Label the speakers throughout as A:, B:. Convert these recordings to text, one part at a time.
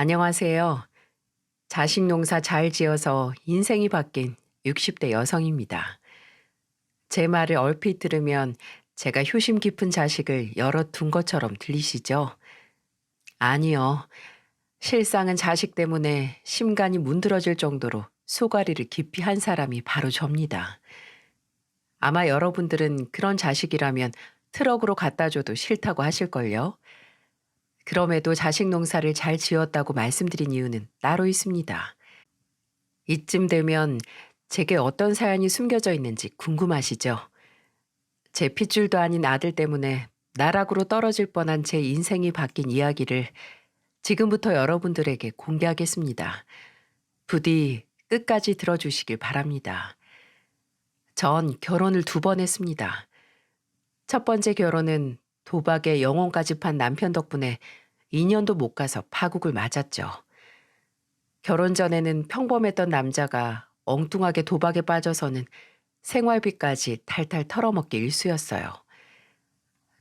A: 안녕하세요. 자식 농사 잘 지어서 인생이 바뀐 60대 여성입니다. 제 말을 얼핏 들으면 제가 효심 깊은 자식을 열어둔 것처럼 들리시죠? 아니요. 실상은 자식 때문에 심간이 문드러질 정도로 소가리를 깊이 한 사람이 바로 접니다. 아마 여러분들은 그런 자식이라면 트럭으로 갖다 줘도 싫다고 하실걸요? 그럼에도 자식 농사를 잘 지었다고 말씀드린 이유는 따로 있습니다. 이쯤 되면 제게 어떤 사연이 숨겨져 있는지 궁금하시죠? 제 핏줄도 아닌 아들 때문에 나락으로 떨어질 뻔한 제 인생이 바뀐 이야기를 지금부터 여러분들에게 공개하겠습니다. 부디 끝까지 들어주시길 바랍니다. 전 결혼을 2번 했습니다. 첫 번째 결혼은 도박에 영혼까지 판 남편 덕분에 2년도 못 가서 파국을 맞았죠. 결혼 전에는 평범했던 남자가 엉뚱하게 도박에 빠져서는 생활비까지 탈탈 털어먹기 일쑤였어요.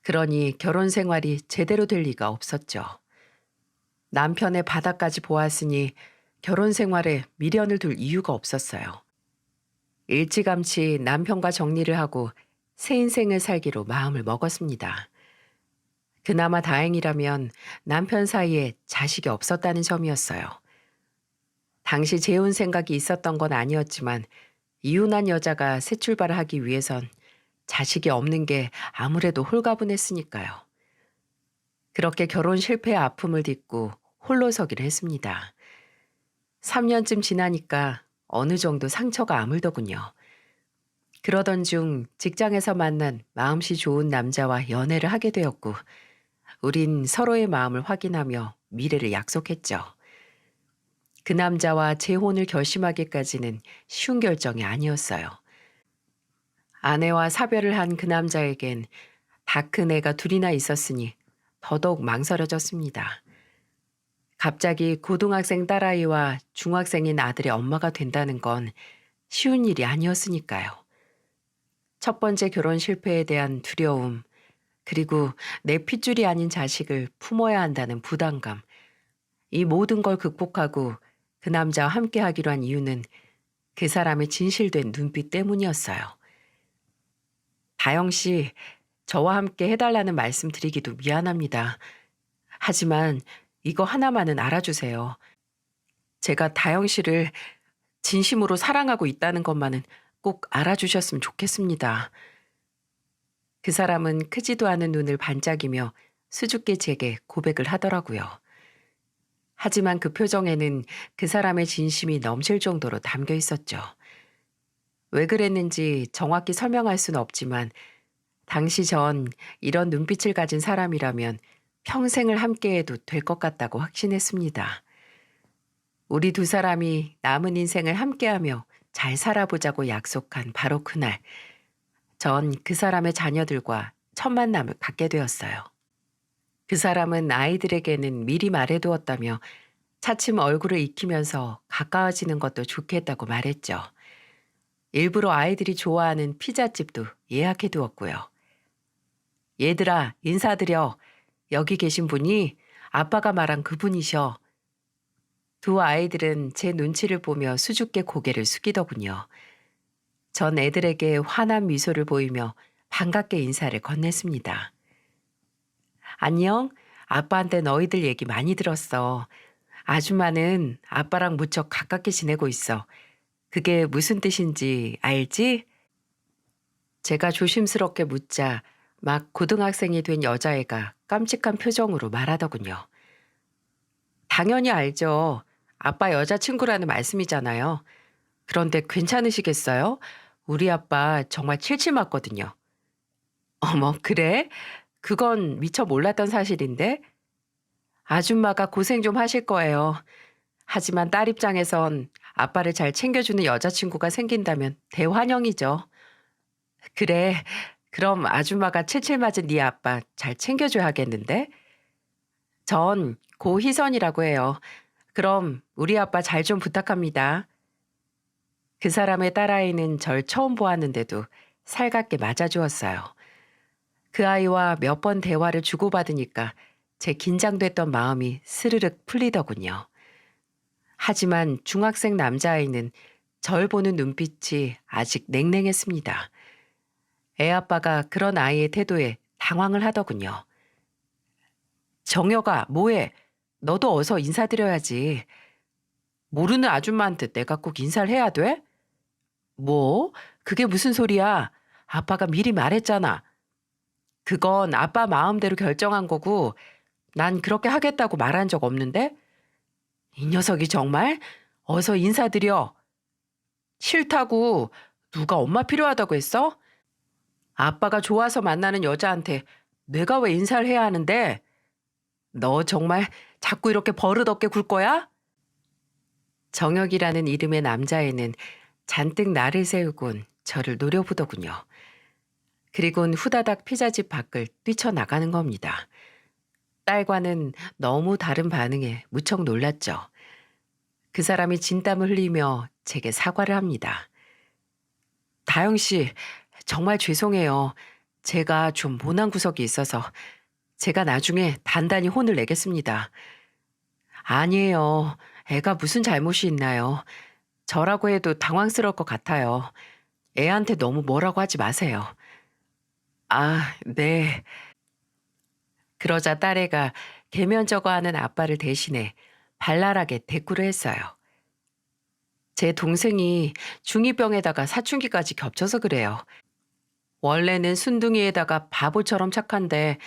A: 그러니 결혼 생활이 제대로 될 리가 없었죠. 남편의 바닥까지 보았으니 결혼 생활에 미련을 둘 이유가 없었어요. 일찌감치 남편과 정리를 하고 새 인생을 살기로 마음을 먹었습니다. 그나마 다행이라면 남편 사이에 자식이 없었다는 점이었어요. 당시 재혼 생각이 있었던 건 아니었지만 이혼한 여자가 새 출발을 하기 위해선 자식이 없는 게 아무래도 홀가분했으니까요. 그렇게 결혼 실패의 아픔을 딛고 홀로 서기를 했습니다. 3년쯤 지나니까 어느 정도 상처가 아물더군요. 그러던 중 직장에서 만난 마음씨 좋은 남자와 연애를 하게 되었고 우린 서로의 마음을 확인하며 미래를 약속했죠. 그 남자와 재혼을 결심하기까지는 쉬운 결정이 아니었어요. 아내와 사별을 한 그 남자에겐 다 큰 애가 2이나 있었으니 더더욱 망설여졌습니다. 갑자기 고등학생 딸아이와 중학생인 아들의 엄마가 된다는 건 쉬운 일이 아니었으니까요. 첫 번째 결혼 실패에 대한 두려움, 그리고 내 핏줄이 아닌 자식을 품어야 한다는 부담감, 이 모든 걸 극복하고 그 남자와 함께 하기로 한 이유는 그 사람의 진실된 눈빛 때문이었어요. 다영 씨, 저와 함께 해달라는 말씀 드리기도 미안합니다. 하지만 이거 하나만은 알아주세요. 제가 다영 씨를 진심으로 사랑하고 있다는 것만은 꼭 알아주셨으면 좋겠습니다. 그 사람은 크지도 않은 눈을 반짝이며 수줍게 제게 고백을 하더라고요. 하지만 그 표정에는 그 사람의 진심이 넘칠 정도로 담겨 있었죠. 왜 그랬는지 정확히 설명할 수는 없지만 당시 전 이런 눈빛을 가진 사람이라면 평생을 함께해도 될 것 같다고 확신했습니다. 우리 2사람이 남은 인생을 함께하며 잘 살아보자고 약속한 바로 그날, 전 그 사람의 자녀들과 첫 만남을 갖게 되었어요. 그 사람은 아이들에게는 미리 말해두었다며 차츰 얼굴을 익히면서 가까워지는 것도 좋겠다고 말했죠. 일부러 아이들이 좋아하는 피자집도 예약해두었고요. 얘들아, 인사드려. 여기 계신 분이 아빠가 말한 그분이셔. 2 아이들은 제 눈치를 보며 수줍게 고개를 숙이더군요. 전 애들에게 환한 미소를 보이며 반갑게 인사를 건넸습니다. 안녕, 아빠한테 너희들 얘기 많이 들었어. 아줌마는 아빠랑 무척 가깝게 지내고 있어. 그게 무슨 뜻인지 알지? 제가 조심스럽게 묻자 막 고등학생이 된 여자애가 깜찍한 표정으로 말하더군요. 당연히 알죠. 아빠 여자친구라는 말씀이잖아요. 그런데 괜찮으시겠어요? 우리 아빠 정말 칠칠 맞거든요. 어머, 그래? 그건 미처 몰랐던 사실인데? 아줌마가 고생 좀 하실 거예요. 하지만 딸 입장에선 아빠를 잘 챙겨주는 여자친구가 생긴다면 대환영이죠. 그래, 그럼 아줌마가 칠칠 맞은 네 아빠 잘 챙겨줘야 하겠는데? 전 고희선이라고 해요. 그럼 우리 아빠 잘 좀 부탁합니다. 그 사람의 딸아이는 절 처음 보았는데도 살갑게 맞아주었어요. 그 아이와 몇 번 대화를 주고받으니까 제 긴장됐던 마음이 스르륵 풀리더군요. 하지만 중학생 남자아이는 절 보는 눈빛이 아직 냉랭했습니다. 애 아빠가 그런 아이의 태도에 당황을 하더군요. 정혁아, 뭐해? 너도 어서 인사드려야지. 모르는 아줌마한테 내가 꼭 인사를 해야 돼? 뭐? 그게 무슨 소리야? 아빠가 미리 말했잖아. 그건 아빠 마음대로 결정한 거고, 난 그렇게 하겠다고 말한 적 없는데? 이 녀석이 정말? 어서 인사드려. 싫다고. 누가 엄마 필요하다고 했어? 아빠가 좋아서 만나는 여자한테 내가 왜 인사를 해야 하는데? 너 정말 자꾸 이렇게 버릇없게 굴 거야? 정혁이라는 이름의 남자애는 잔뜩 나를 세우곤 저를 노려보더군요. 그리곤 후다닥 피자집 밖을 뛰쳐나가는 겁니다. 딸과는 너무 다른 반응에 무척 놀랐죠. 그 사람이 진땀을 흘리며 제게 사과를 합니다. 다영 씨, 정말 죄송해요. 제가 좀 모난 구석이 있어서 제가 나중에 단단히 혼을 내겠습니다. 아니에요. 애가 무슨 잘못이 있나요? 저라고 해도 당황스러울 것 같아요. 애한테 너무 뭐라고 하지 마세요. 아, 네. 그러자 딸애가 개면저거하는 아빠를 대신해 발랄하게 대꾸를 했어요. 제 동생이 중2병에다가 사춘기까지 겹쳐서 그래요. 원래는 순둥이에다가 바보처럼 착한데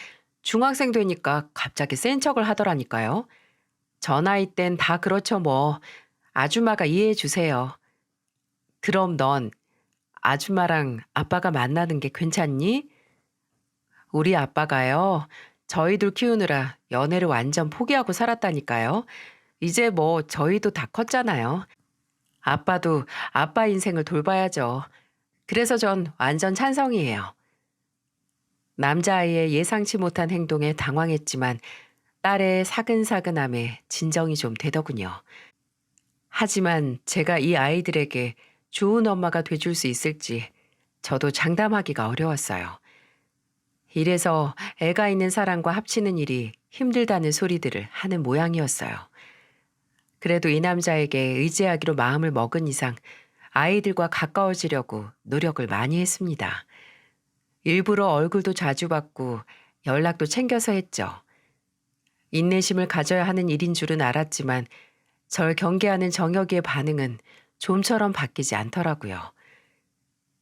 A: 중학생 되니까 갑자기 센 척을 하더라니까요. 저 나이 땐 다 그렇죠 뭐. 아줌마가 이해해 주세요. 그럼 넌 아줌마랑 아빠가 만나는 게 괜찮니? 우리 아빠가요. 저희들 키우느라 연애를 완전 포기하고 살았다니까요. 이제 뭐 저희도 다 컸잖아요. 아빠도 아빠 인생을 돌봐야죠. 그래서 전 완전 찬성이에요. 남자아이의 예상치 못한 행동에 당황했지만 딸의 사근사근함에 진정이 좀 되더군요. 하지만 제가 이 아이들에게 좋은 엄마가 돼줄 수 있을지 저도 장담하기가 어려웠어요. 이래서 애가 있는 사람과 합치는 일이 힘들다는 소리들을 하는 모양이었어요. 그래도 이 남자에게 의지하기로 마음을 먹은 이상 아이들과 가까워지려고 노력을 많이 했습니다. 일부러 얼굴도 자주 받고 연락도 챙겨서 했죠. 인내심을 가져야 하는 일인 줄은 알았지만 절 경계하는 정혁이의 반응은 좀처럼 바뀌지 않더라고요.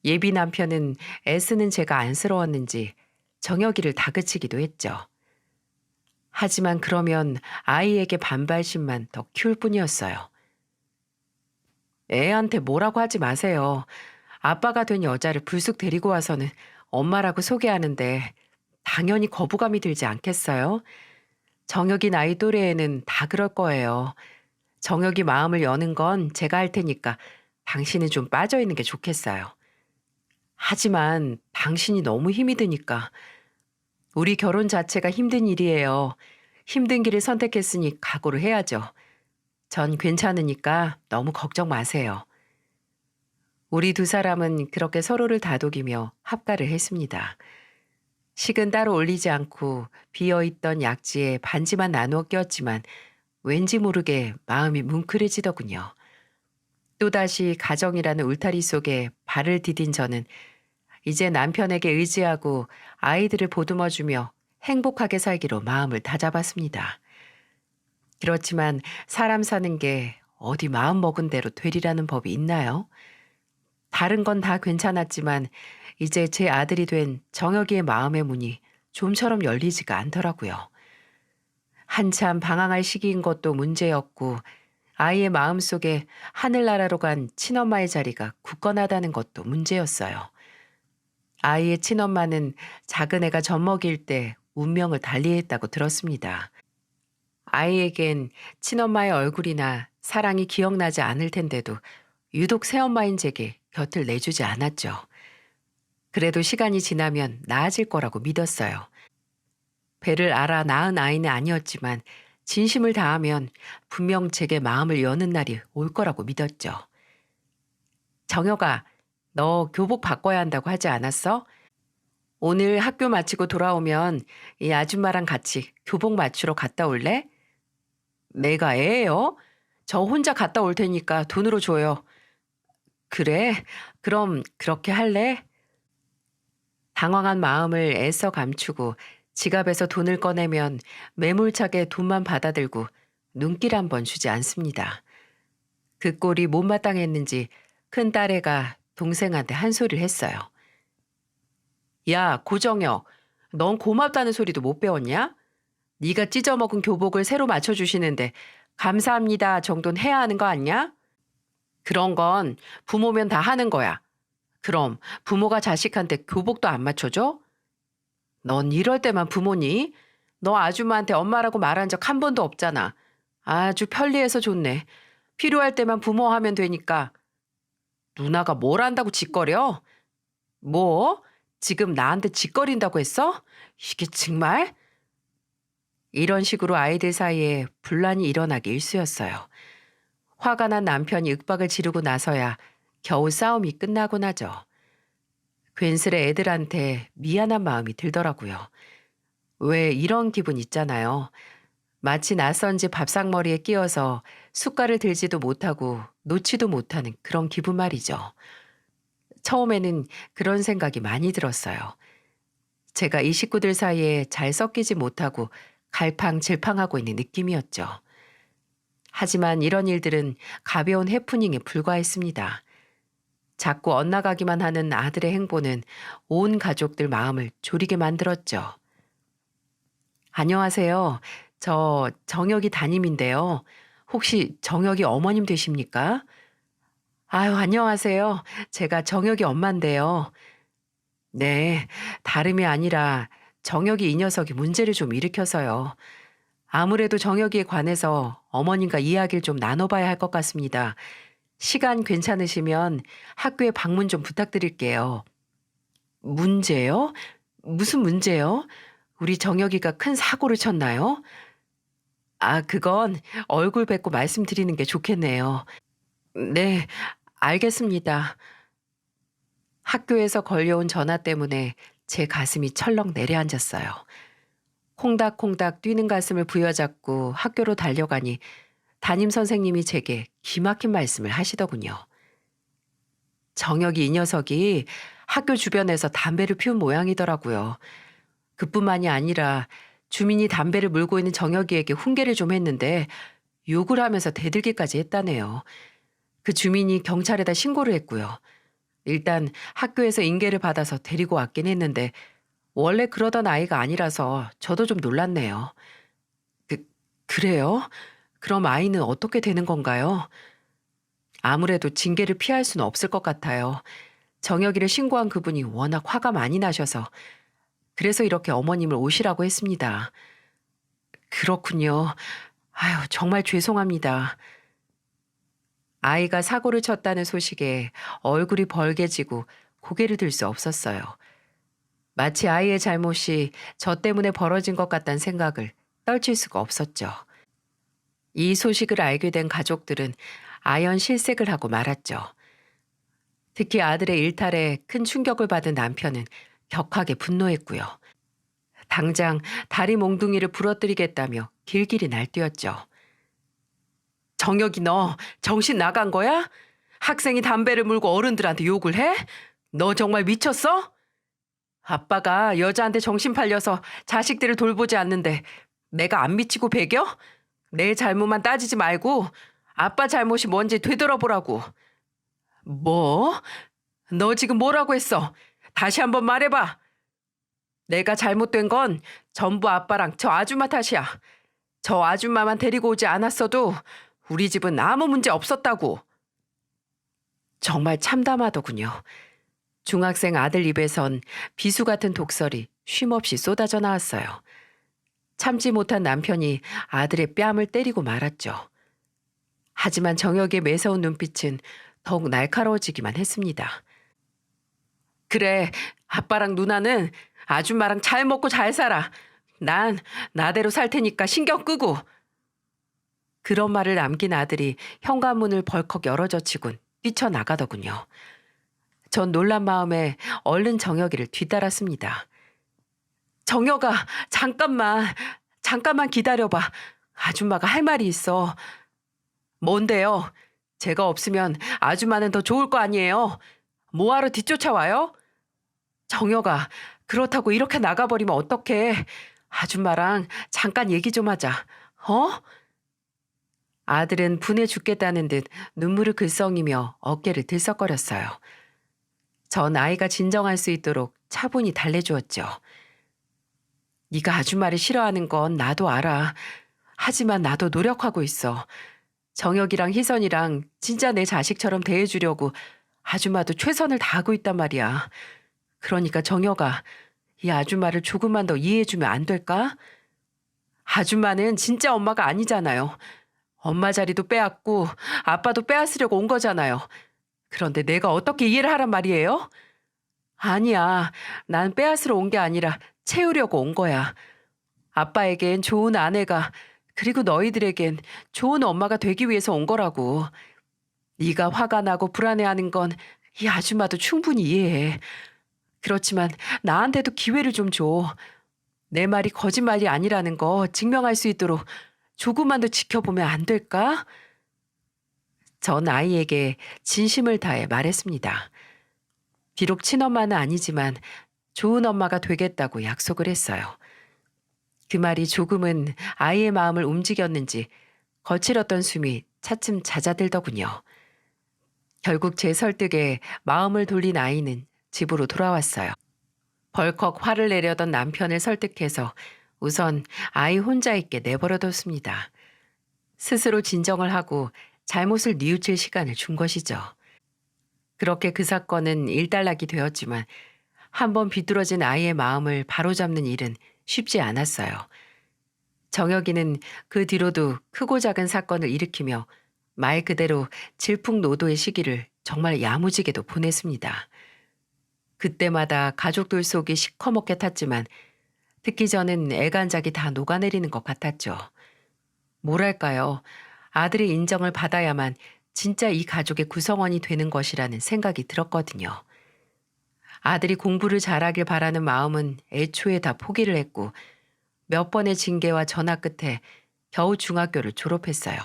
A: 예비 남편은 애쓰는 제가 안쓰러웠는지 정혁이를 다그치기도 했죠. 하지만 그러면 아이에게 반발심만 더 키울 뿐이었어요. 애한테 뭐라고 하지 마세요. 아빠가 된 여자를 불쑥 데리고 와서는 엄마라고 소개하는데 당연히 거부감이 들지 않겠어요? 정혁이 나이 또래에는 다 그럴 거예요. 정혁이 마음을 여는 건 제가 할 테니까 당신은 좀 빠져 있는 게 좋겠어요. 하지만 당신이 너무 힘이 드니까 우리 결혼 자체가 힘든 일이에요. 힘든 길을 선택했으니 각오를 해야죠. 전 괜찮으니까 너무 걱정 마세요. 우리 두 사람은 그렇게 서로를 다독이며 합가를 했습니다. 식은 따로 올리지 않고 비어있던 약지에 반지만 나누어 꼈지만 왠지 모르게 마음이 뭉클해지더군요. 또다시 가정이라는 울타리 속에 발을 디딘 저는 이제 남편에게 의지하고 아이들을 보듬어주며 행복하게 살기로 마음을 다잡았습니다. 그렇지만 사람 사는 게 어디 마음 먹은 대로 되리라는 법이 있나요? 다른 건 다 괜찮았지만 이제 제 아들이 된 정혁이의 마음의 문이 좀처럼 열리지가 않더라고요. 한참 방황할 시기인 것도 문제였고 아이의 마음속에 하늘나라로 간 친엄마의 자리가 굳건하다는 것도 문제였어요. 아이의 친엄마는 작은 애가 젖먹일 때 운명을 달리했다고 들었습니다. 아이에겐 친엄마의 얼굴이나 사랑이 기억나지 않을 텐데도 유독 새엄마인 제게 곁을 내주지 않았죠. 그래도 시간이 지나면 나아질 거라고 믿었어요. 배를 알아 낳은 아이는 아니었지만 진심을 다하면 분명 제게 마음을 여는 날이 올 거라고 믿었죠. 정혁아, 너 교복 바꿔야 한다고 하지 않았어? 오늘 학교 마치고 돌아오면 이 아줌마랑 같이 교복 맞추러 갔다 올래? 내가 애예요? 저 혼자 갔다 올 테니까 돈으로 줘요. 그래? 그럼 그렇게 할래? 당황한 마음을 애써 감추고 지갑에서 돈을 꺼내면 매몰차게 돈만 받아들고 눈길 한 번 주지 않습니다. 그 꼴이 못마땅했는지 큰 딸애가 동생한테 한 소리를 했어요. 야, 고정혁, 넌 고맙다는 소리도 못 배웠냐? 네가 찢어먹은 교복을 새로 맞춰주시는데 감사합니다 정도는 해야 하는 거 아니야? 그런 건 부모면 다 하는 거야. 그럼 부모가 자식한테 교복도 안 맞춰줘? 넌 이럴 때만 부모니? 너 아줌마한테 엄마라고 말한 적 한 번도 없잖아. 아주 편리해서 좋네. 필요할 때만 부모 하면 되니까. 누나가 뭘 한다고 짓거려? 뭐? 지금 나한테 짓거린다고 했어? 이게 정말? 이런 식으로 아이들 사이에 분란이 일어나기 일쑤였어요. 화가 난 남편이 윽박을 지르고 나서야 겨우 싸움이 끝나곤 하죠. 괜스레 애들한테 미안한 마음이 들더라고요. 왜 이런 기분 있잖아요. 마치 낯선 집 밥상머리에 끼어서 숟갈을 들지도 못하고 놓지도 못하는 그런 기분 말이죠. 처음에는 그런 생각이 많이 들었어요. 제가 이 식구들 사이에 잘 섞이지 못하고 갈팡질팡하고 있는 느낌이었죠. 하지만 이런 일들은 가벼운 해프닝에 불과했습니다. 자꾸 엇나가기만 하는 아들의 행보는 온 가족들 마음을 졸이게 만들었죠. 안녕하세요. 저 정혁이 담임인데요. 혹시 정혁이 어머님 되십니까? 아유, 안녕하세요. 제가 정혁이 엄마인데요. 네, 다름이 아니라 정혁이 이 녀석이 문제를 좀 일으켜서요. 아무래도 정혁이에 관해서 어머님과 이야기를 좀 나눠봐야 할 것 같습니다. 시간 괜찮으시면 학교에 방문 좀 부탁드릴게요. 문제요? 무슨 문제요? 우리 정혁이가 큰 사고를 쳤나요? 아, 그건 얼굴 뵙고 말씀드리는 게 좋겠네요. 네, 알겠습니다. 학교에서 걸려온 전화 때문에 제 가슴이 철렁 내려앉았어요. 콩닥콩닥 뛰는 가슴을 부여잡고 학교로 달려가니 담임 선생님이 제게 기막힌 말씀을 하시더군요. 정혁이 이 녀석이 학교 주변에서 담배를 피운 모양이더라고요. 그뿐만이 아니라 주민이 담배를 물고 있는 정혁이에게 훈계를 좀 했는데 욕을 하면서 대들기까지 했다네요. 그 주민이 경찰에다 신고를 했고요. 일단 학교에서 인계를 받아서 데리고 왔긴 했는데 원래 그러던 아이가 아니라서 저도 좀 놀랐네요. 그, 그래요? 그럼 아이는 어떻게 되는 건가요? 아무래도 징계를 피할 수는 없을 것 같아요. 정혁이를 신고한 그분이 워낙 화가 많이 나셔서 그래서 이렇게 어머님을 오시라고 했습니다. 그렇군요. 아유, 정말 죄송합니다. 아이가 사고를 쳤다는 소식에 얼굴이 벌개지고 고개를 들 수 없었어요. 마치 아이의 잘못이 저 때문에 벌어진 것 같다는 생각을 떨칠 수가 없었죠. 이 소식을 알게 된 가족들은 아연 실색을 하고 말았죠. 특히 아들의 일탈에 큰 충격을 받은 남편은 격하게 분노했고요. 당장 다리 몽둥이를 부러뜨리겠다며 길길이 날뛰었죠. 정혁이 너 정신 나간 거야? 학생이 담배를 물고 어른들한테 욕을 해? 너 정말 미쳤어? 아빠가 여자한테 정신 팔려서 자식들을 돌보지 않는데 내가 안 미치고 배겨? 내 잘못만 따지지 말고 아빠 잘못이 뭔지 되돌아보라고. 뭐? 너 지금 뭐라고 했어? 다시 한번 말해봐. 내가 잘못된 건 전부 아빠랑 저 아줌마 탓이야. 저 아줌마만 데리고 오지 않았어도 우리 집은 아무 문제 없었다고. 정말 참담하더군요. 중학생 아들 입에선 비수 같은 독설이 쉼없이 쏟아져 나왔어요. 참지 못한 남편이 아들의 뺨을 때리고 말았죠. 하지만 정혁의 매서운 눈빛은 더욱 날카로워지기만 했습니다. 그래, 아빠랑 누나는 아줌마랑 잘 먹고 잘 살아. 난 나대로 살 테니까 신경 끄고. 그런 말을 남긴 아들이 현관문을 벌컥 열어젖히곤 뛰쳐나가더군요. 전 놀란 마음에 얼른 정혁이를 뒤따랐습니다. 정혁아, 잠깐만 기다려봐. 아줌마가 할 말이 있어. 뭔데요? 제가 없으면 아줌마는 더 좋을 거 아니에요? 뭐하러 뒤쫓아와요? 정혁아, 그렇다고 이렇게 나가버리면 어떡해. 아줌마랑 잠깐 얘기 좀 하자. 어? 아들은 분해 죽겠다는 듯 눈물을 글썽이며 어깨를 들썩거렸어요. 전 아이가 진정할 수 있도록 차분히 달래주었죠. 네가 아줌마를 싫어하는 건 나도 알아. 하지만 나도 노력하고 있어. 정혁이랑 희선이랑 진짜 내 자식처럼 대해주려고 아줌마도 최선을 다하고 있단 말이야. 그러니까 정혁아, 이 아줌마를 조금만 더 이해해주면 안 될까? 아줌마는 진짜 엄마가 아니잖아요. 엄마 자리도 빼앗고 아빠도 빼앗으려고 온 거잖아요. 그런데 내가 어떻게 이해를 하란 말이에요? 아니야. 난 빼앗으러 온 게 아니라 채우려고 온 거야. 아빠에겐 좋은 아내가, 그리고 너희들에겐 좋은 엄마가 되기 위해서 온 거라고. 네가 화가 나고 불안해하는 건 이 아줌마도 충분히 이해해. 그렇지만 나한테도 기회를 좀 줘. 내 말이 거짓말이 아니라는 거 증명할 수 있도록 조금만 더 지켜보면 안 될까? 전 아이에게 진심을 다해 말했습니다. 비록 친엄마는 아니지만 좋은 엄마가 되겠다고 약속을 했어요. 그 말이 조금은 아이의 마음을 움직였는지 거칠었던 숨이 차츰 잦아들더군요. 결국 제 설득에 마음을 돌린 아이는 집으로 돌아왔어요. 벌컥 화를 내려던 남편을 설득해서 우선 아이 혼자 있게 내버려뒀습니다. 스스로 진정을 하고 잘못을 뉘우칠 시간을 준 것이죠. 그렇게 그 사건은 일단락이 되었지만 한번 비뚤어진 아이의 마음을 바로잡는 일은 쉽지 않았어요. 정혁이는 그 뒤로도 크고 작은 사건을 일으키며 말 그대로 질풍노도의 시기를 정말 야무지게도 보냈습니다. 그때마다 가족들 속이 시커멓게 탔지만 특히 저는 애간작이 다 녹아내리는 것 같았죠. 뭐랄까요. 아들의 인정을 받아야만 진짜 이 가족의 구성원이 되는 것이라는 생각이 들었거든요. 아들이 공부를 잘하길 바라는 마음은 애초에 다 포기를 했고 몇 번의 징계와 전화 끝에 겨우 중학교를 졸업했어요.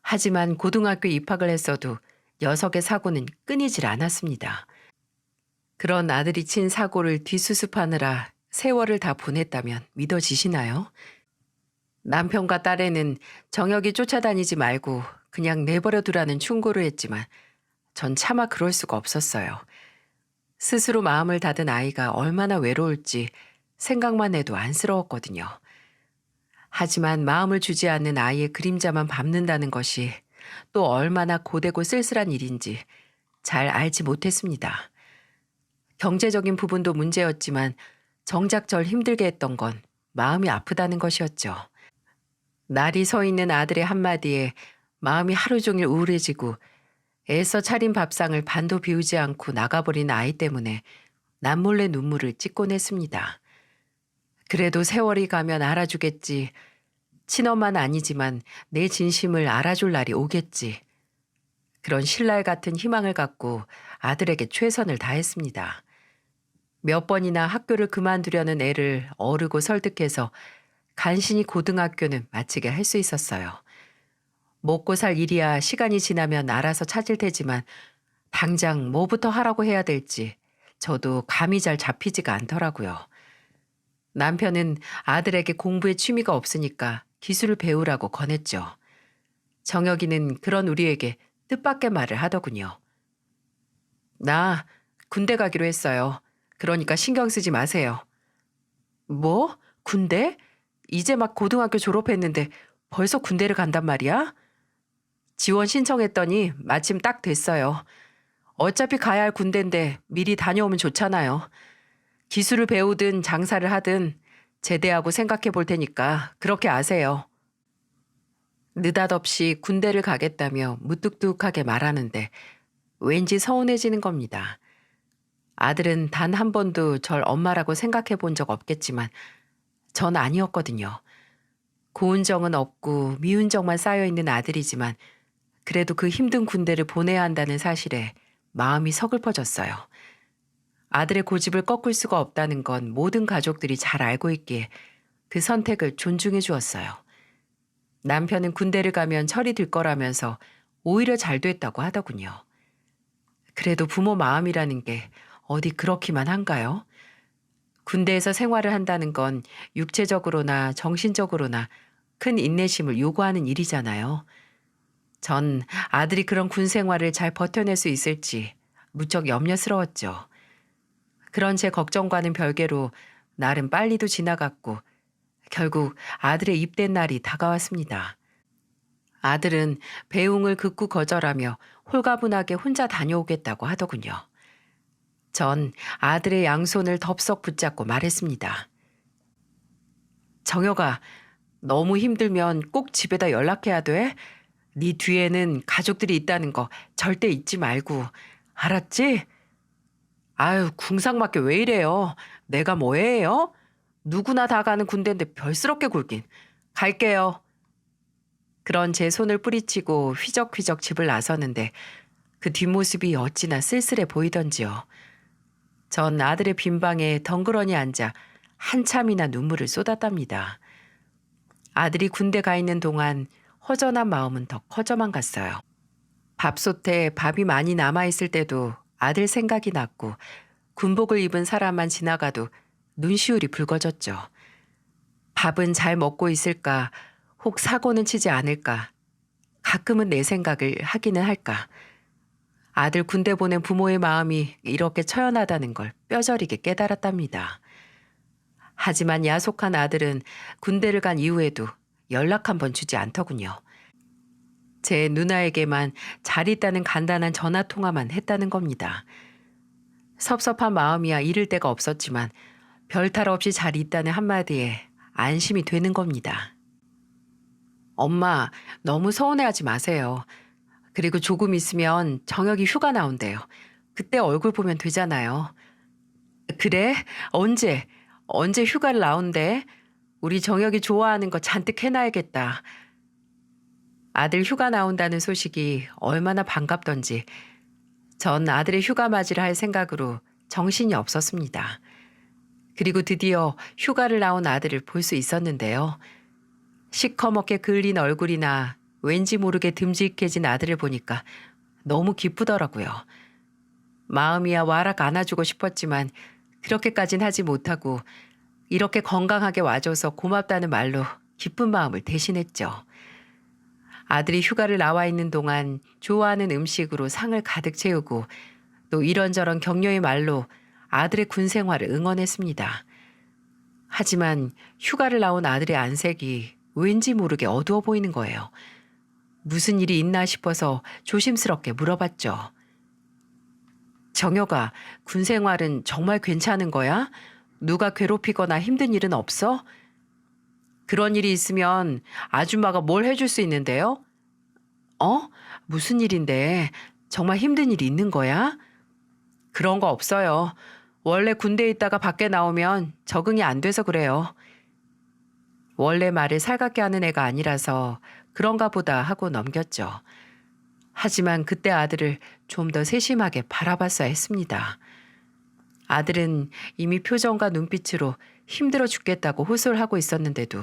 A: 하지만 고등학교 입학을 했어도 녀석의 사고는 끊이질 않았습니다. 그런 아들이 친 사고를 뒷수습하느라 세월을 다 보냈다면 믿어지시나요? 남편과 딸에는 정혁이 쫓아다니지 말고 그냥 내버려 두라는 충고를 했지만 전 차마 그럴 수가 없었어요. 스스로 마음을 닫은 아이가 얼마나 외로울지 생각만 해도 안쓰러웠거든요. 하지만 마음을 주지 않는 아이의 그림자만 밟는다는 것이 또 얼마나 고되고 쓸쓸한 일인지 잘 알지 못했습니다. 경제적인 부분도 문제였지만 정작 절 힘들게 했던 건 마음이 아프다는 것이었죠. 날이 서 있는 아들의 한마디에 마음이 하루 종일 우울해지고 애써 차린 밥상을 반도 비우지 않고 나가버린 아이 때문에 남몰래 눈물을 찢곤 했습니다. 그래도 세월이 가면 알아주겠지. 친엄마는 아니지만 내 진심을 알아줄 날이 오겠지. 그런 신랄 같은 희망을 갖고 아들에게 최선을 다했습니다. 몇 번이나 학교를 그만두려는 애를 어르고 설득해서 간신히 고등학교는 마치게 할 수 있었어요. 먹고 살 일이야 시간이 지나면 알아서 찾을 테지만 당장 뭐부터 하라고 해야 될지 저도 감이 잘 잡히지가 않더라고요. 남편은 아들에게 공부에 취미가 없으니까 기술을 배우라고 권했죠. 정혁이는 그런 우리에게 뜻밖의 말을 하더군요. 나 군대 가기로 했어요. 그러니까 신경 쓰지 마세요. 뭐? 군대? 이제 막 고등학교 졸업했는데 벌써 군대를 간단 말이야? 지원 신청했더니 마침 딱 됐어요. 어차피 가야 할 군대인데 미리 다녀오면 좋잖아요. 기술을 배우든 장사를 하든 제대하고 생각해 볼 테니까 그렇게 아세요. 느닷없이 군대를 가겠다며 무뚝뚝하게 말하는데 왠지 서운해지는 겁니다. 아들은 단 한 번도 절 엄마라고 생각해 본 적 없겠지만 전 아니었거든요. 고운 정은 없고 미운 정만 쌓여있는 아들이지만 그래도 그 힘든 군대를 보내야 한다는 사실에 마음이 서글퍼졌어요. 아들의 고집을 꺾을 수가 없다는 건 모든 가족들이 잘 알고 있기에 그 선택을 존중해 주었어요. 남편은 군대를 가면 철이 들 거라면서 오히려 잘 됐다고 하더군요. 그래도 부모 마음이라는 게 어디 그렇기만 한가요? 군대에서 생활을 한다는 건 육체적으로나 정신적으로나 큰 인내심을 요구하는 일이잖아요. 전 아들이 그런 군 생활을 잘 버텨낼 수 있을지 무척 염려스러웠죠. 그런 제 걱정과는 별개로 날은 빨리도 지나갔고 결국 아들의 입대 날이 다가왔습니다. 아들은 배웅을 극구 거절하며 홀가분하게 혼자 다녀오겠다고 하더군요. 전 아들의 양손을 덥석 붙잡고 말했습니다. 정혁아, 너무 힘들면 꼭 집에다 연락해야 돼. 네 뒤에는 가족들이 있다는 거 절대 잊지 말고. 알았지? 아유, 궁상맞게 왜 이래요? 내가 뭐해요? 누구나 다 가는 군대인데 별스럽게 굴긴. 갈게요. 그런 제 손을 뿌리치고 휘적휘적 집을 나서는데 그 뒷모습이 어찌나 쓸쓸해 보이던지요. 전 아들의 빈방에 덩그러니 앉아 한참이나 눈물을 쏟았답니다. 아들이 군대 가 있는 동안 허전한 마음은 더 커져만 갔어요. 밥솥에 밥이 많이 남아있을 때도 아들 생각이 났고 군복을 입은 사람만 지나가도 눈시울이 붉어졌죠. 밥은 잘 먹고 있을까, 혹 사고는 치지 않을까, 가끔은 내 생각을 하기는 할까. 아들 군대 보낸 부모의 마음이 이렇게 처연하다는 걸 뼈저리게 깨달았답니다. 하지만 야속한 아들은 군대를 간 이후에도 연락 한 번 주지 않더군요. 제 누나에게만 잘 있다는 간단한 전화 통화만 했다는 겁니다. 섭섭한 마음이야 이를 데가 없었지만 별탈 없이 잘 있다는 한마디에 안심이 되는 겁니다. 엄마, 너무 서운해하지 마세요. 그리고 조금 있으면 정혁이 휴가 나온대요. 그때 얼굴 보면 되잖아요. 그래? 언제? 언제 휴가를 나온대? 우리 정혁이 좋아하는 거 잔뜩 해놔야겠다. 아들 휴가 나온다는 소식이 얼마나 반갑던지 전 아들의 휴가 맞이를 할 생각으로 정신이 없었습니다. 그리고 드디어 휴가를 나온 아들을 볼 수 있었는데요. 시커멓게 그을린 얼굴이나 왠지 모르게 듬직해진 아들을 보니까 너무 기쁘더라고요. 마음이야 와락 안아주고 싶었지만 그렇게까진 하지 못하고 이렇게 건강하게 와줘서 고맙다는 말로 기쁜 마음을 대신했죠. 아들이 휴가를 나와 있는 동안 좋아하는 음식으로 상을 가득 채우고 또 이런저런 격려의 말로 아들의 군 생활을 응원했습니다. 하지만 휴가를 나온 아들의 안색이 왠지 모르게 어두워 보이는 거예요. 무슨 일이 있나 싶어서 조심스럽게 물어봤죠. 정혁아, 군 생활은 정말 괜찮은 거야? 누가 괴롭히거나 힘든 일은 없어? 그런 일이 있으면 아줌마가 뭘 해줄 수 있는데요? 어? 무슨 일인데? 정말 힘든 일이 있는 거야? 그런 거 없어요. 원래 군대에 있다가 밖에 나오면 적응이 안 돼서 그래요. 원래 말을 살갑게 하는 애가 아니라서 그런가 보다 하고 넘겼죠. 하지만 그때 아들을 좀 더 세심하게 바라봤어야 했습니다. 아들은 이미 표정과 눈빛으로 힘들어 죽겠다고 호소를 하고 있었는데도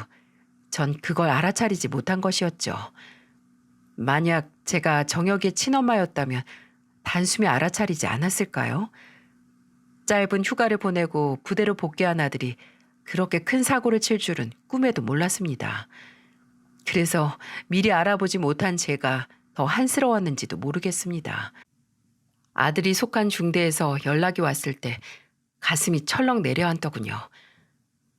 A: 전 그걸 알아차리지 못한 것이었죠. 만약 제가 정혁의 친엄마였다면 단숨에 알아차리지 않았을까요? 짧은 휴가를 보내고 부대로 복귀한 아들이 그렇게 큰 사고를 칠 줄은 꿈에도 몰랐습니다. 그래서 미리 알아보지 못한 제가 더 한스러웠는지도 모르겠습니다. 아들이 속한 중대에서 연락이 왔을 때 가슴이 철렁 내려앉더군요.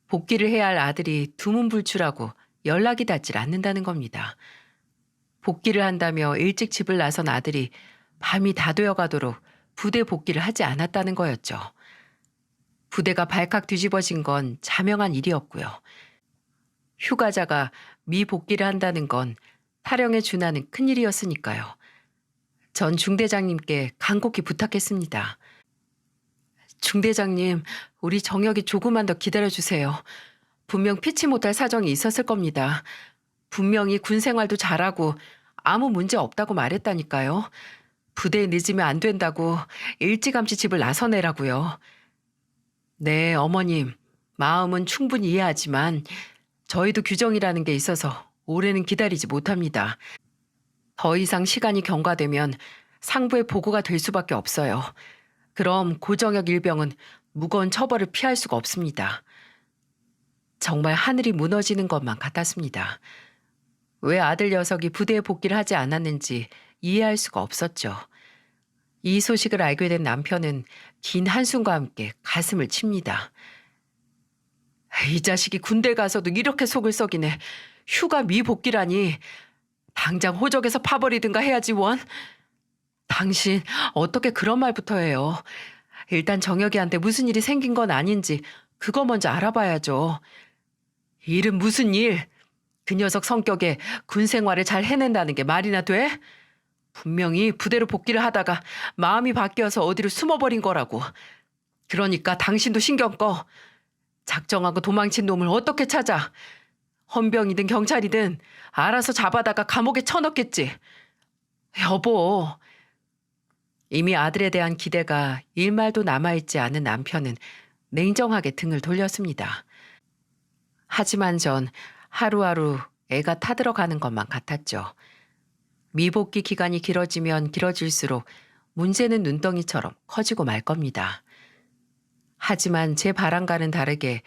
A: 복귀를 해야 할 아들이 두문불출하고 연락이 닿질 않는다는 겁니다. 복귀를 한다며 일찍 집을 나선 아들이 밤이 다 되어가도록 부대 복귀를 하지 않았다는 거였죠. 부대가 발칵 뒤집어진 건 자명한 일이었고요. 휴가자가 미복귀를 한다는 건 타령에 준하는 큰일이었으니까요. 전 중대장님께 간곡히 부탁했습니다. 중대장님, 우리 정혁이 조금만 더 기다려주세요. 분명 피치 못할 사정이 있었을 겁니다. 분명히 군 생활도 잘하고 아무 문제 없다고 말했다니까요. 부대에 늦으면 안 된다고 일찌감치 집을 나서내라고요. 네, 어머님. 마음은 충분히 이해하지만 저희도 규정이라는 게 있어서 올해는 기다리지 못합니다. 더 이상 시간이 경과되면 상부에 보고가 될 수밖에 없어요. 그럼 고정역 일병은 무거운 처벌을 피할 수가 없습니다. 정말 하늘이 무너지는 것만 같았습니다. 왜 아들 녀석이 부대에 복귀를 하지 않았는지 이해할 수가 없었죠. 이 소식을 알게 된 남편은 긴 한숨과 함께 가슴을 칩니다. 이 자식이 군대 가서도 이렇게 속을 썩이네. 휴가 미복귀라니. 당장 호적에서 파버리든가 해야지 원. 당신 어떻게 그런 말부터 해요. 일단 정혁이한테 무슨 일이 생긴 건 아닌지 그거 먼저 알아봐야죠. 일은 무슨 일? 그 녀석 성격에 군 생활을 잘 해낸다는 게 말이나 돼? 분명히 부대로 복귀를 하다가 마음이 바뀌어서 어디로 숨어버린 거라고. 그러니까 당신도 신경 꺼. 작정하고 도망친 놈을 어떻게 찾아? 헌병이든 경찰이든 알아서 잡아다가 감옥에 쳐넣겠지. 여보. 이미 아들에 대한 기대가 일말도 남아있지 않은 남편은 냉정하게 등을 돌렸습니다. 하지만 전 하루하루 애가 타들어가는 것만 같았죠. 미복귀 기간이 길어지면 길어질수록 문제는 눈덩이처럼 커지고 말 겁니다. 하지만 제 바람과는 다르게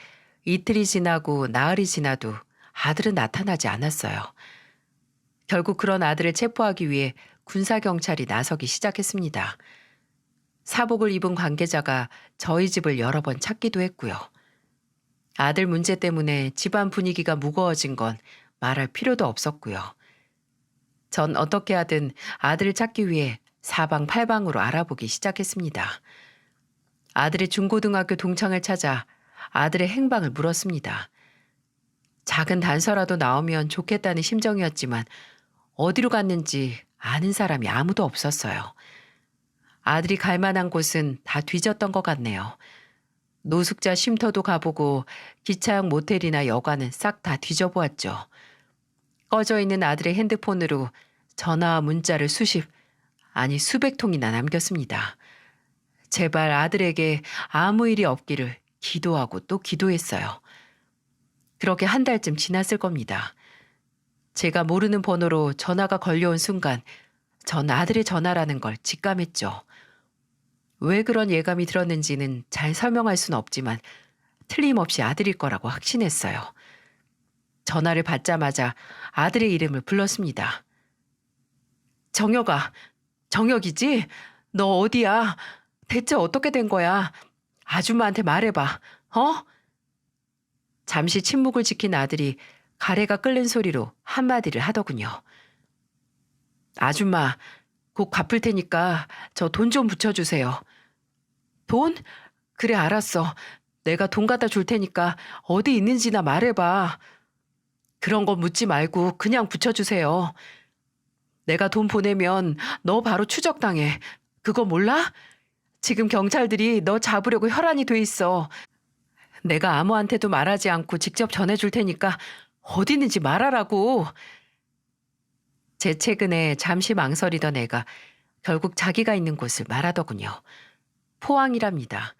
A: 이틀이 지나고 나흘이 지나도 아들은 나타나지 않았어요. 결국 그런 아들을 체포하기 위해 군사경찰이 나서기 시작했습니다. 사복을 입은 관계자가 저희 집을 여러 번 찾기도 했고요. 아들 문제 때문에 집안 분위기가 무거워진 건 말할 필요도 없었고요. 전 어떻게 하든 아들을 찾기 위해 사방팔방으로 알아보기 시작했습니다. 아들의 중고등학교 동창을 찾아 아들의 행방을 물었습니다. 작은 단서라도 나오면 좋겠다는 심정이었지만 어디로 갔는지 아는 사람이 아무도 없었어요. 아들이 갈 만한 곳은 다 뒤졌던 것 같네요. 노숙자 쉼터도 가보고 기차역 모텔이나 여관은 싹 다 뒤져보았죠. 꺼져 있는 아들의 핸드폰으로 전화와 문자를 수백 통이나 남겼습니다. 제발 아들에게 아무 일이 없기를 기도하고 또 기도했어요. 그렇게 한 달쯤 지났을 겁니다. 제가 모르는 번호로 전화가 걸려온 순간 전 아들의 전화라는 걸 직감했죠. 왜 그런 예감이 들었는지는 잘 설명할 수는 없지만 틀림없이 아들일 거라고 확신했어요. 전화를 받자마자 아들의 이름을 불렀습니다. 정혁아, 정혁이지? 너 어디야? 대체 어떻게 된 거야? 아줌마한테 말해봐. 어? 잠시 침묵을 지킨 아들이 가래가 끓는 소리로 한마디를 하더군요. 아줌마, 곧 갚을 테니까 저 돈 좀 붙여주세요. 돈? 그래, 알았어. 내가 돈 갖다 줄 테니까 어디 있는지나 말해봐. 그런 거 묻지 말고 그냥 붙여주세요. 내가 돈 보내면 너 바로 추적당해. 그거 몰라? 지금 경찰들이 너 잡으려고 혈안이 돼 있어. 내가 아무한테도 말하지 않고 직접 전해줄 테니까 어디 있는지 말하라고. 제 최근에 잠시 망설이던 애가 결국 자기가 있는 곳을 말하더군요. 포항이랍니다.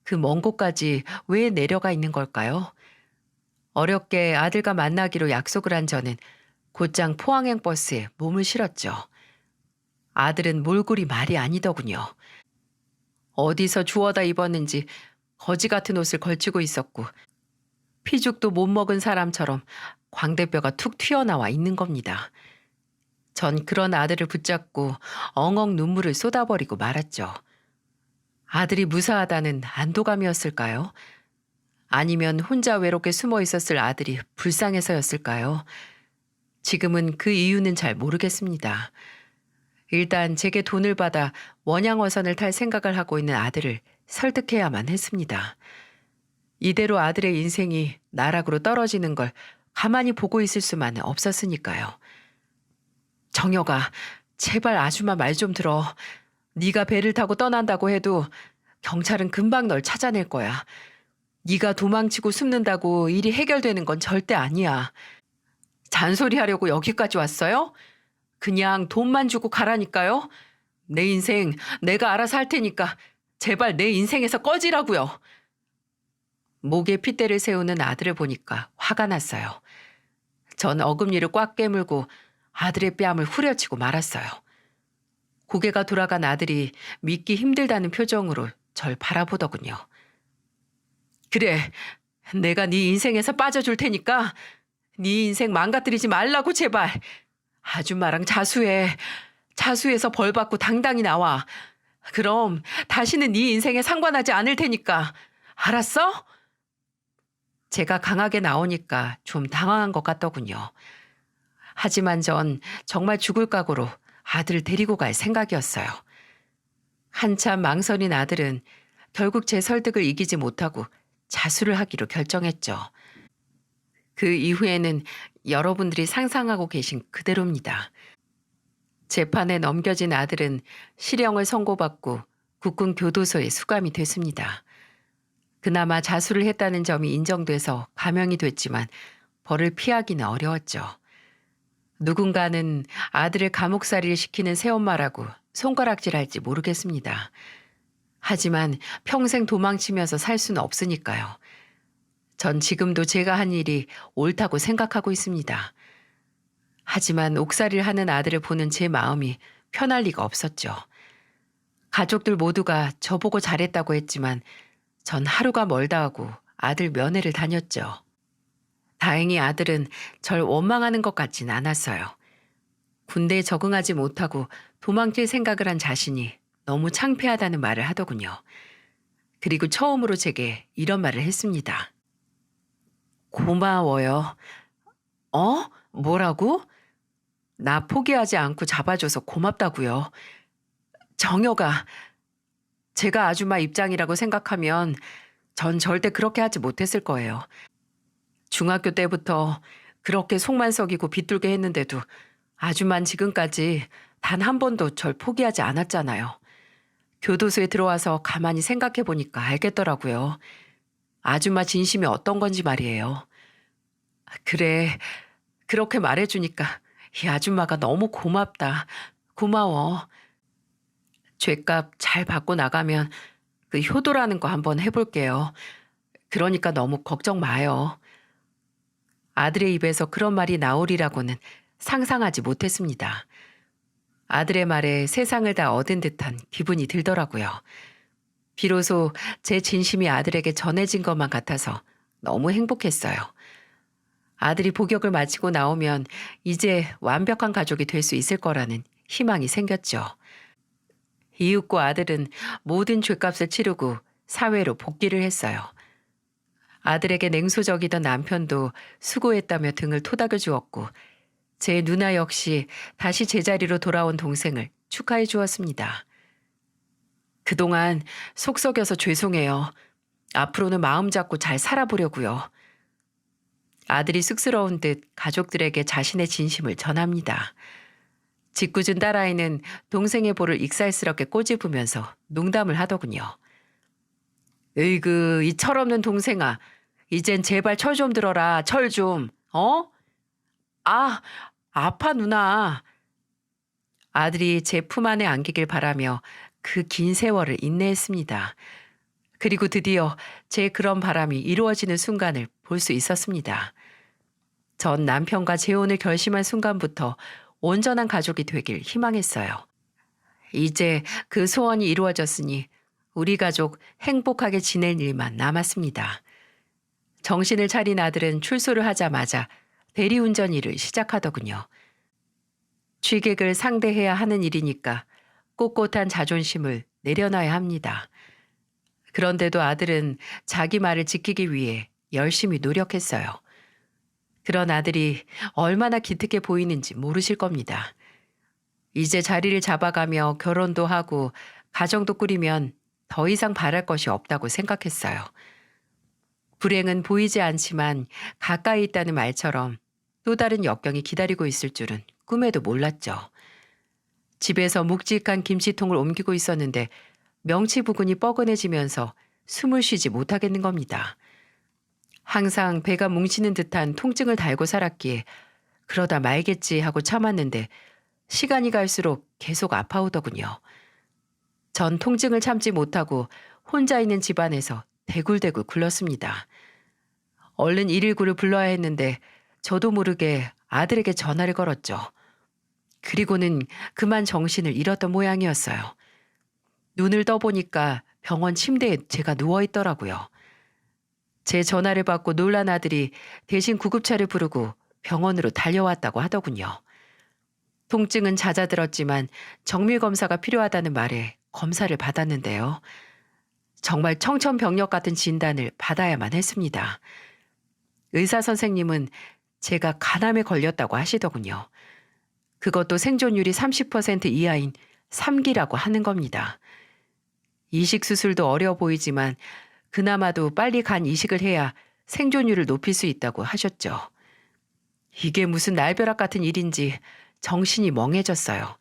A: 그 먼 곳까지 왜 내려가 있는 걸까요? 어렵게 아들과 만나기로 약속을 한 저는 곧장 포항행 버스에 몸을 실었죠. 아들은 몰골이 말이 아니더군요. 어디서 주워다 입었는지 거지 같은 옷을 걸치고 있었고 피죽도 못 먹은 사람처럼 광대뼈가 툭 튀어나와 있는 겁니다. 전 그런 아들을 붙잡고 엉엉 눈물을 쏟아버리고 말았죠. 아들이 무사하다는 안도감이었을까요? 아니면 혼자 외롭게 숨어 있었을 아들이 불쌍해서였을까요? 지금은 그 이유는 잘 모르겠습니다. 일단 제게 돈을 받아 원양어선을 탈 생각을 하고 있는 아들을 설득해야만 했습니다. 이대로 아들의 인생이 나락으로 떨어지는 걸 가만히 보고 있을 수만은 없었으니까요. 정혁아, 제발 아줌마 말 좀 들어. 네가 배를 타고 떠난다고 해도 경찰은 금방 널 찾아낼 거야. 네가 도망치고 숨는다고 일이 해결되는 건 절대 아니야. 잔소리하려고 여기까지 왔어요? 그냥 돈만 주고 가라니까요. 내 인생 내가 알아서 할 테니까 제발 내 인생에서 꺼지라고요. 목에 핏대를 세우는 아들을 보니까 화가 났어요. 전 어금니를 꽉 깨물고 아들의 뺨을 후려치고 말았어요. 고개가 돌아간 아들이 믿기 힘들다는 표정으로 절 바라보더군요. 그래, 내가 네 인생에서 빠져줄 테니까 네 인생 망가뜨리지 말라고 제발. 아줌마랑 자수해. 자수해서 벌 받고 당당히 나와. 그럼 다시는 네 인생에 상관하지 않을 테니까. 알았어? 제가 강하게 나오니까 좀 당황한 것 같더군요. 하지만 전 정말 죽을 각오로 아들을 데리고 갈 생각이었어요. 한참 망설인 아들은 결국 제 설득을 이기지 못하고 자수를 하기로 결정했죠. 그 이후에는 여러분들이 상상하고 계신 그대로입니다. 재판에 넘겨진 아들은 실형을 선고받고 국군 교도소에 수감이 됐습니다. 그나마 자수를 했다는 점이 인정돼서 감형이 됐지만 벌을 피하기는 어려웠죠. 누군가는 아들을 감옥살이를 시키는 새엄마라고 손가락질할지 모르겠습니다. 하지만 평생 도망치면서 살 수는 없으니까요. 전 지금도 제가 한 일이 옳다고 생각하고 있습니다. 하지만 옥살이를 하는 아들을 보는 제 마음이 편할 리가 없었죠. 가족들 모두가 저보고 잘했다고 했지만 전 하루가 멀다 하고 아들 면회를 다녔죠. 다행히 아들은 절 원망하는 것 같진 않았어요. 군대에 적응하지 못하고 도망칠 생각을 한 자신이 너무 창피하다는 말을 하더군요. 그리고 처음으로 제게 이런 말을 했습니다. 고마워요. 어? 뭐라고? 나 포기하지 않고 잡아줘서 고맙다고요. 정여가, 제가 아줌마 입장이라고 생각하면 전 절대 그렇게 하지 못했을 거예요. 중학교 때부터 그렇게 속만 썩이고 비뚤게 했는데도 아줌만 지금까지 단 한 번도 절 포기하지 않았잖아요. 교도소에 들어와서 가만히 생각해 보니까 알겠더라고요. 아줌마 진심이 어떤 건지 말이에요. 그래, 그렇게 말해주니까 이 아줌마가 너무 고맙다. 고마워. 죗값 잘 받고 나가면 그 효도라는 거 한번 해볼게요. 그러니까 너무 걱정 마요. 아들의 입에서 그런 말이 나오리라고는 상상하지 못했습니다. 아들의 말에 세상을 다 얻은 듯한 기분이 들더라고요. 비로소 제 진심이 아들에게 전해진 것만 같아서 너무 행복했어요. 아들이 복역을 마치고 나오면 이제 완벽한 가족이 될 수 있을 거라는 희망이 생겼죠. 이윽고 아들은 모든 죗값을 치르고 사회로 복귀를 했어요. 아들에게 냉소적이던 남편도 수고했다며 등을 토닥여 주었고 제 누나 역시 다시 제자리로 돌아온 동생을 축하해 주었습니다. 그동안 속 썩여서 죄송해요. 앞으로는 마음 잡고 잘 살아보려고요. 아들이 쑥스러운 듯 가족들에게 자신의 진심을 전합니다. 짓궂은 딸아이는 동생의 볼을 익살스럽게 꼬집으면서 농담을 하더군요. 으이그 이 철없는 동생아. 이젠 제발 철 좀 들어라. 철 좀. 어? 아, 아파 누나. 아들이 제 품 안에 안기길 바라며 그 긴 세월을 인내했습니다. 그리고 드디어 제 그런 바람이 이루어지는 순간을 볼 수 있었습니다. 전 남편과 재혼을 결심한 순간부터 온전한 가족이 되길 희망했어요. 이제 그 소원이 이루어졌으니 우리 가족 행복하게 지낼 일만 남았습니다. 정신을 차린 아들은 출소를 하자마자 대리운전 일을 시작하더군요. 취객을 상대해야 하는 일이니까 꼿꼿한 자존심을 내려놔야 합니다. 그런데도 아들은 자기 말을 지키기 위해 열심히 노력했어요. 그런 아들이 얼마나 기특해 보이는지 모르실 겁니다. 이제 자리를 잡아가며 결혼도 하고 가정도 꾸리면 더 이상 바랄 것이 없다고 생각했어요. 불행은 보이지 않지만 가까이 있다는 말처럼 또 다른 역경이 기다리고 있을 줄은 꿈에도 몰랐죠. 집에서 묵직한 김치통을 옮기고 있었는데 명치 부근이 뻐근해지면서 숨을 쉬지 못하겠는 겁니다. 항상 배가 뭉치는 듯한 통증을 달고 살았기에 그러다 말겠지 하고 참았는데 시간이 갈수록 계속 아파오더군요. 전 통증을 참지 못하고 혼자 있는 집안에서 대굴대굴 굴렀습니다. 얼른 119를 불러야 했는데 저도 모르게 아들에게 전화를 걸었죠. 그리고는 그만 정신을 잃었던 모양이었어요. 눈을 떠보니까 병원 침대에 제가 누워있더라고요. 제 전화를 받고 놀란 아들이 대신 구급차를 부르고 병원으로 달려왔다고 하더군요. 통증은 잦아들었지만 정밀 검사가 필요하다는 말에 검사를 받았는데요. 정말 청천벽력 같은 진단을 받아야만 했습니다. 의사 선생님은 제가 간암에 걸렸다고 하시더군요. 그것도 생존율이 30% 이하인 3기라고 하는 겁니다. 이식 수술도 어려워 보이지만 그나마도 빨리 간 이식을 해야 생존율을 높일 수 있다고 하셨죠. 이게 무슨 날벼락 같은 일인지 정신이 멍해졌어요.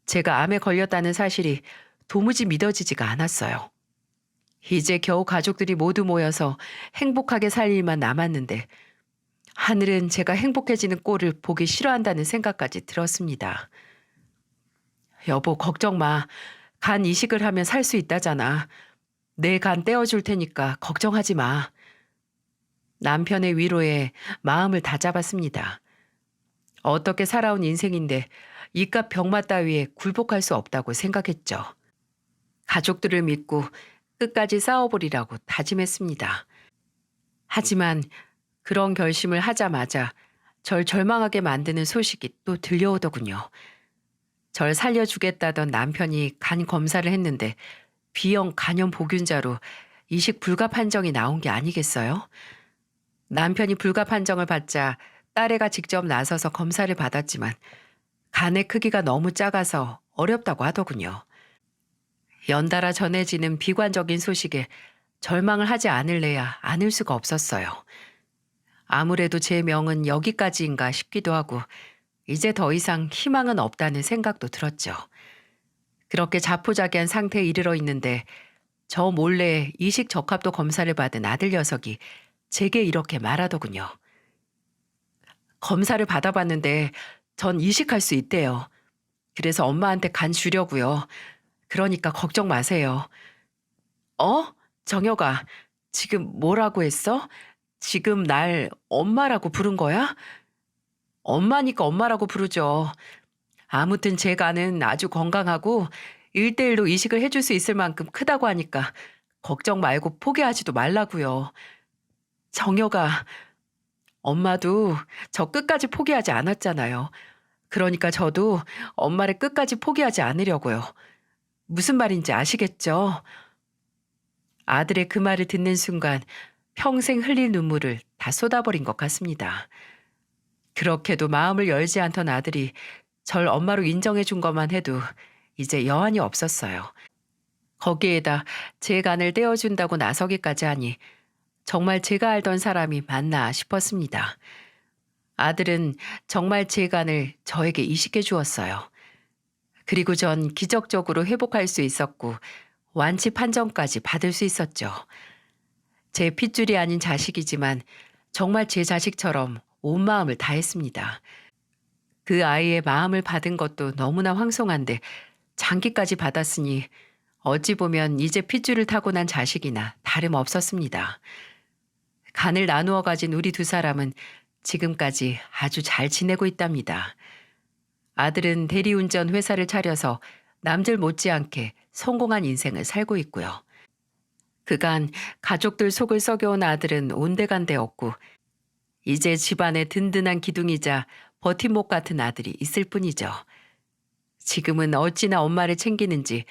A: 제가 암에 걸렸다는 사실이 도무지 믿어지지가 않았어요. 이제 겨우 가족들이 모두 모여서 행복하게 살 일만 남았는데 하늘은 제가 행복해지는 꼴을 보기 싫어한다는 생각까지 들었습니다. 여보, 걱정 마. 간 이식을 하면 살 수 있다잖아. 내 간 떼어줄 테니까 걱정하지 마. 남편의 위로에 마음을 다잡았습니다. 어떻게 살아온 인생인데 이깟 병마 따위에 굴복할 수 없다고 생각했죠. 가족들을 믿고 끝까지 싸워보리라고 다짐했습니다. 하지만 그런 결심을 하자마자 절 절망하게 만드는 소식이 또 들려오더군요. 절 살려주겠다던 남편이 간 검사를 했는데 B형 간염 보균자로 이식 불가 판정이 나온 게 아니겠어요? 남편이 불가 판정을 받자 딸애가 직접 나서서 검사를 받았지만 간의 크기가 너무 작아서 어렵다고 하더군요. 연달아 전해지는 비관적인 소식에 절망을 하지 않을래야 않을 수가 없었어요. 아무래도 제 명은 여기까지인가 싶기도 하고 이제 더 이상 희망은 없다는 생각도 들었죠. 그렇게 자포자기한 상태에 이르러 있는데 저 몰래 이식 적합도 검사를 받은 아들 녀석이 제게 이렇게 말하더군요. 검사를 받아봤는데 전 이식할 수 있대요. 그래서 엄마한테 간 주려고요. 그러니까 걱정 마세요. 어? 정혁아, 지금 뭐라고 했어? 지금 날 엄마라고 부른 거야? 엄마니까 엄마라고 부르죠. 아무튼 제 간은 아주 건강하고 1대1로 이식을 해줄 수 있을 만큼 크다고 하니까 걱정 말고 포기하지도 말라고요. 정혁아, 엄마도 저 끝까지 포기하지 않았잖아요. 그러니까 저도 엄마를 끝까지 포기하지 않으려고요. 무슨 말인지 아시겠죠? 아들의 그 말을 듣는 순간 평생 흘릴 눈물을 다 쏟아버린 것 같습니다. 그렇게도 마음을 열지 않던 아들이 절 엄마로 인정해 준 것만 해도 이제 여한이 없었어요. 거기에다 제 간을 떼어준다고 나서기까지 하니 정말 제가 알던 사람이 맞나 싶었습니다. 아들은 정말 제 간을 저에게 이식해 주었어요. 그리고 전 기적적으로 회복할 수 있었고 완치 판정까지 받을 수 있었죠. 제 핏줄이 아닌 자식이지만 정말 제 자식처럼 온 마음을 다했습니다. 그 아이의 마음을 받은 것도 너무나 황송한데 장기까지 받았으니 어찌 보면 이제 핏줄을 타고난 자식이나 다름없었습니다. 간을 나누어 가진 우리 두 사람은 지금까지 아주 잘 지내고 있답니다. 아들은 대리운전 회사를 차려서 남들 못지않게 성공한 인생을 살고 있고요. 그간 가족들 속을 썩여온 아들은 온데간데 없고 이제 집안에 든든한 기둥이자 버팀목 같은 아들이 있을 뿐이죠. 지금은 어찌나 엄마를 챙기는지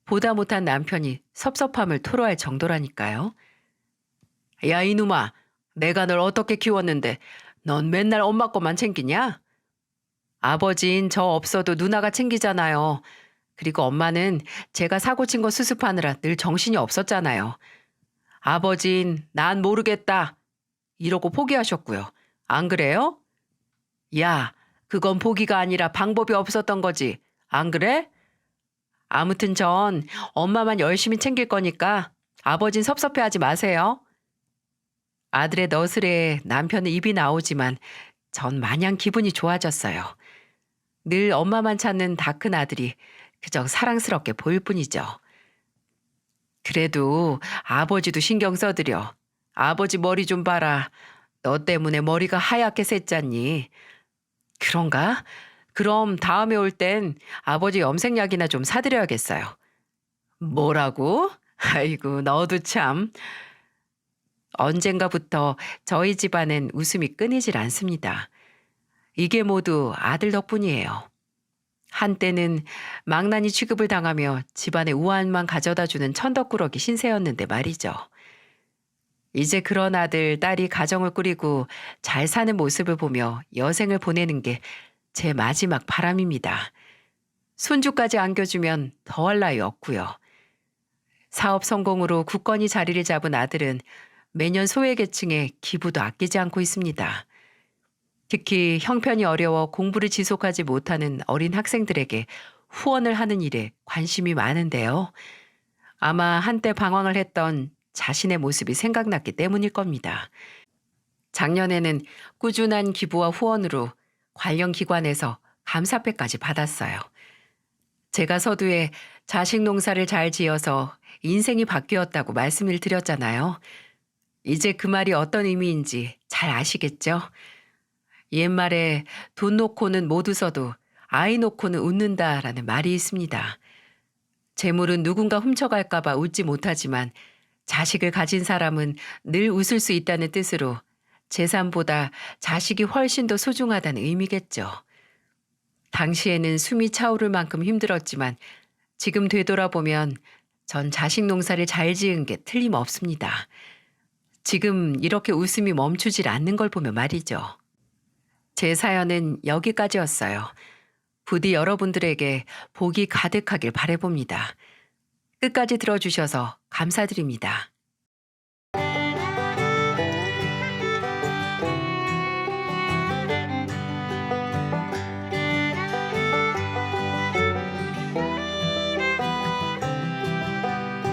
A: 보다 못한 남편이 섭섭함을 토로할 정도라니까요. 야, 이놈아, 내가 널 어떻게 키웠는데 넌 맨날 엄마 것만 챙기냐? 아버진 저 없어도 누나가 챙기잖아요. 그리고 엄마는 제가 사고 친 거 수습하느라 늘 정신이 없었잖아요. 아버진 난 모르겠다. 이러고 포기하셨고요. 안 그래요? 야, 그건 포기가 아니라 방법이 없었던 거지. 안 그래? 아무튼 전 엄마만 열심히 챙길 거니까 아버진 섭섭해하지 마세요. 아들의 너스레에 남편의 입이 나오지만 전 마냥 기분이 좋아졌어요. 늘 엄마만 찾는 다 큰 아들이 그저 사랑스럽게 보일 뿐이죠. 그래도 아버지도 신경 써드려. 아버지 머리 좀 봐라. 너 때문에 머리가 하얗게 샜잖니. 그런가? 그럼 다음에 올 땐 아버지 염색약이나 좀 사드려야겠어요. 뭐라고? 아이고, 너도 참. 언젠가부터 저희 집안엔 웃음이 끊이질 않습니다. 이게 모두 아들 덕분이에요. 한때는 망나니 취급을 당하며 집안에 우환만 가져다주는 천덕꾸러기 신세였는데 말이죠. 이제 그런 아들, 딸이 가정을 꾸리고 잘 사는 모습을 보며 여생을 보내는 게 제 마지막 바람입니다. 손주까지 안겨주면 더할 나위 없고요. 사업 성공으로 굳건히 자리를 잡은 아들은 매년 소외계층에 기부도 아끼지 않고 있습니다. 특히 형편이 어려워 공부를 지속하지 못하는 어린 학생들에게 후원을 하는 일에 관심이 많은데요. 아마 한때 방황을 했던 자신의 모습이 생각났기 때문일 겁니다. 작년에는 꾸준한 기부와 후원으로 관련 기관에서 감사패까지 받았어요. 제가 서두에 자식 농사를 잘 지어서 인생이 바뀌었다고 말씀을 드렸잖아요. 이제 그 말이 어떤 의미인지 잘 아시겠죠? 옛말에 돈 놓고는 못 웃어도 아이 놓고는 웃는다라는 말이 있습니다. 재물은 누군가 훔쳐갈까봐 웃지 못하지만 자식을 가진 사람은 늘 웃을 수 있다는 뜻으로 재산보다 자식이 훨씬 더 소중하다는 의미겠죠. 당시에는 숨이 차오를 만큼 힘들었지만 지금 되돌아보면 전 자식 농사를 잘 지은 게 틀림없습니다. 지금 이렇게 웃음이 멈추질 않는 걸 보면 말이죠. 제 사연은 여기까지였어요. 부디 여러분들에게 복이 가득하길 바라봅니다. 끝까지 들어주셔서 감사드립니다.